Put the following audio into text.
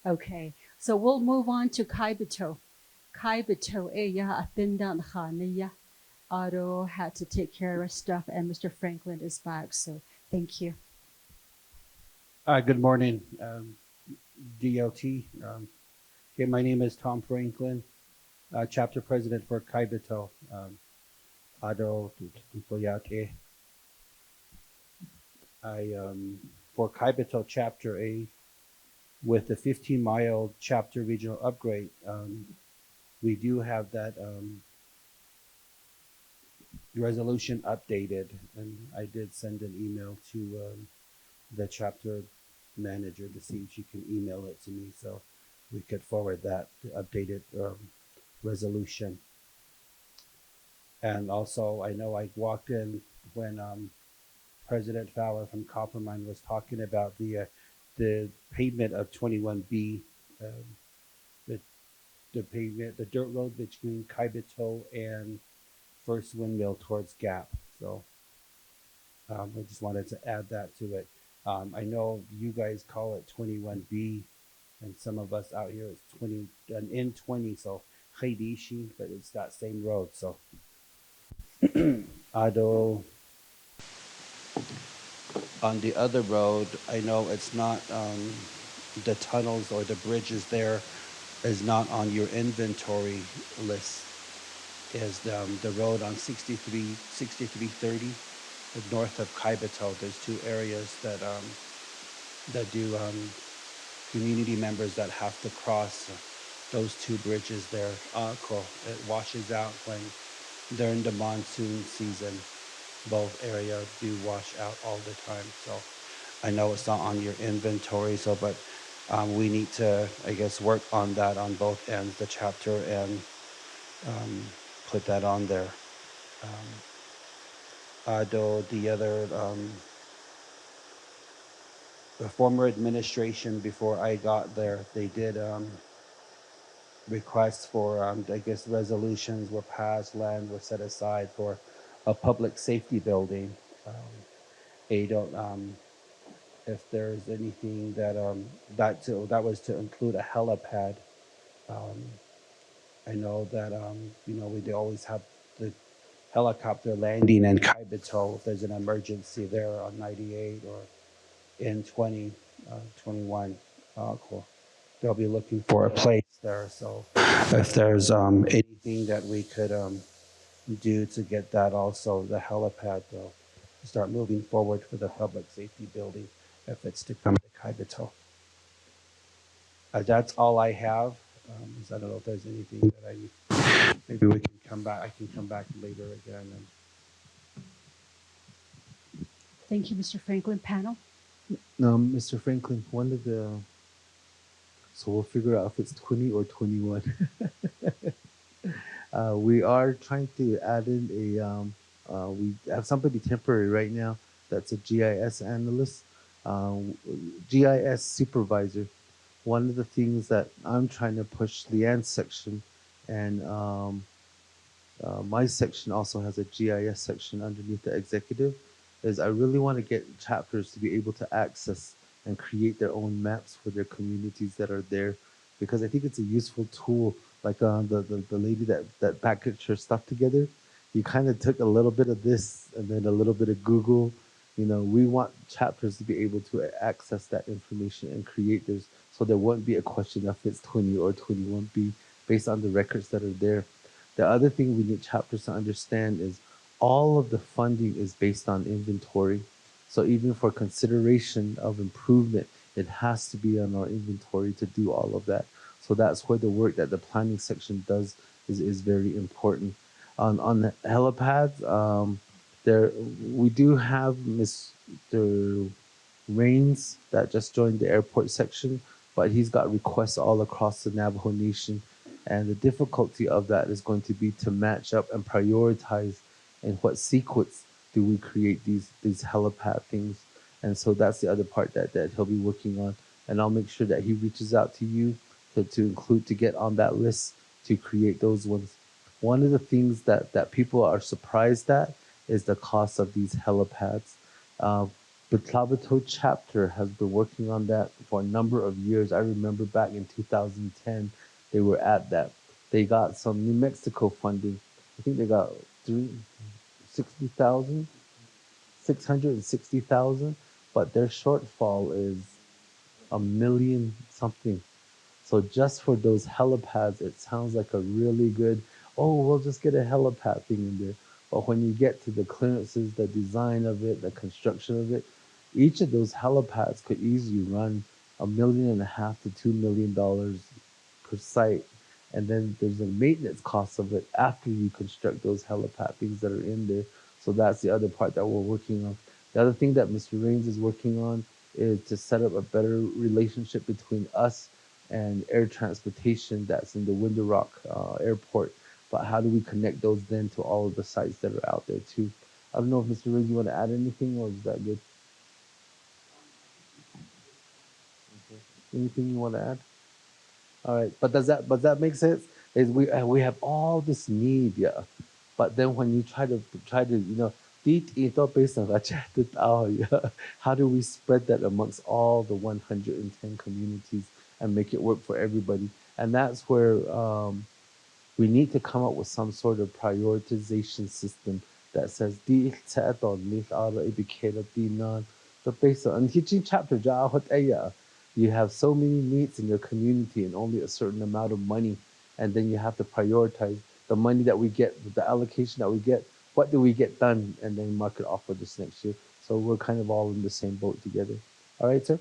Okay, so we'll move on to Kaibeto. Kaibeto, ya atindan khaniya. Otto had to take care of stuff, and Mr. Franklin is back. So thank you. Good morning, DLT. Okay, my name is Tom Franklin, chapter president for Kaibeto. Ado Tupoyate. For Kaibeto Chapter A, with the 15-mile chapter regional upgrade, we do have that resolution updated, and I did send an email to the chapter manager to see if she can email it to me so we could forward that updated resolution. And also, I know I walked in when President Fowler from Coppermine was talking about the pavement of 21B, um, the the pavement, the dirt road between Kaibeto and First Windmill towards Gap. So I just wanted to add that to it. I know you guys call it 21B, and some of us out here it's 20 an N20, so Heidishi, but it's that same road. So Ado on the other road, I know it's not the tunnels or the bridges there is not on your inventory list. Is the road on 6330 north of Kaibeto. There's two areas that do community members that have to cross those two bridges there. It washes out when during the monsoon season. Both areas do wash out all the time. So I know it's not on your inventory. So, but we need to, I guess, work on that on both ends, the chapter, and put that on there. Though the former administration before I got there, they did requests for, I guess, resolutions were passed, land was set aside for a public safety building. They don't, if there's anything that was to include a helipad. Um, I know that we always have the helicopter landing in Kaibeto if there's an emergency there on 98 or in 21. Cool. They'll be looking for a place there. So if there's anything that we could do to get that also, the helipad, they'll start moving forward for the public safety building if it's to come to Kaibeto. That's all I have. I don't know if there's anything that maybe we can come back. I can come back later again. Thank you, Mr. Franklin. Panel. Mr. Franklin, one of the so we'll figure out if it's 20 or 21. We are trying to add in we have somebody temporary right now that's a GIS analyst, GIS supervisor. One of the things that I'm trying to push Leanne's section and my section also has a GIS section underneath the executive, is I really want to get chapters to be able to access and create their own maps for their communities that are there, because I think it's a useful tool. Like the lady that packaged her stuff together, you kind of took a little bit of this and then a little bit of Google. We want chapters to be able to access that information and create theirs, so there won't be a question if it's 20 or 21B based on the records that are there. The other thing we need chapters to understand is all of the funding is based on inventory. So even for consideration of improvement, it has to be on our inventory to do all of that. So that's where the work that the planning section does is very important. On the helipads, there we do have Mr. Rains that just joined the airport section, but he's got requests all across the Navajo Nation. And the difficulty of that is going to be to match up and prioritize in what sequence do we create these helipad things. And so that's the other part that he'll be working on. And I'll make sure that he reaches out to you to include to get on that list to create those ones. One of the things that people are surprised at is the cost of these helipads. Uh, The Kaibeto chapter has been working on that for a number of years. I remember back in 2010, they were at that. They got some New Mexico funding. I think they got 360,000, 660,000, but their shortfall is a million something. So just for those helipads, it sounds like a really good, oh, we'll just get a helipad thing in there. But when you get to the clearances, the design of it, the construction of it, each of those helipads could easily run $1.5 million to $2 million per site. And then there's a maintenance cost of it after you construct those helipad things that are in there. So that's the other part that we're working on. The other thing that Mr. Rains is working on is to set up a better relationship between us and air transportation that's in the Window Rock airport. But how do we connect those then to all of the sites that are out there too? I don't know if Mr. Rains, you want to add anything, or is that good? Okay. Anything you want to add? All right, but does that make sense? Is we have all this need, yeah, but then when you try to dito based on yeah, how do we spread that amongst all the 110 communities and make it work for everybody? And that's where we need to come up with some sort of prioritization system that says di sa ito ni ara ibikela di non. But based on teaching chapter you have so many needs in your community and only a certain amount of money, and then you have to prioritize the money that we get, the allocation that we get. What do we get done, and then mark it off for this next year? So we're kind of all in the same boat together. All right, sir.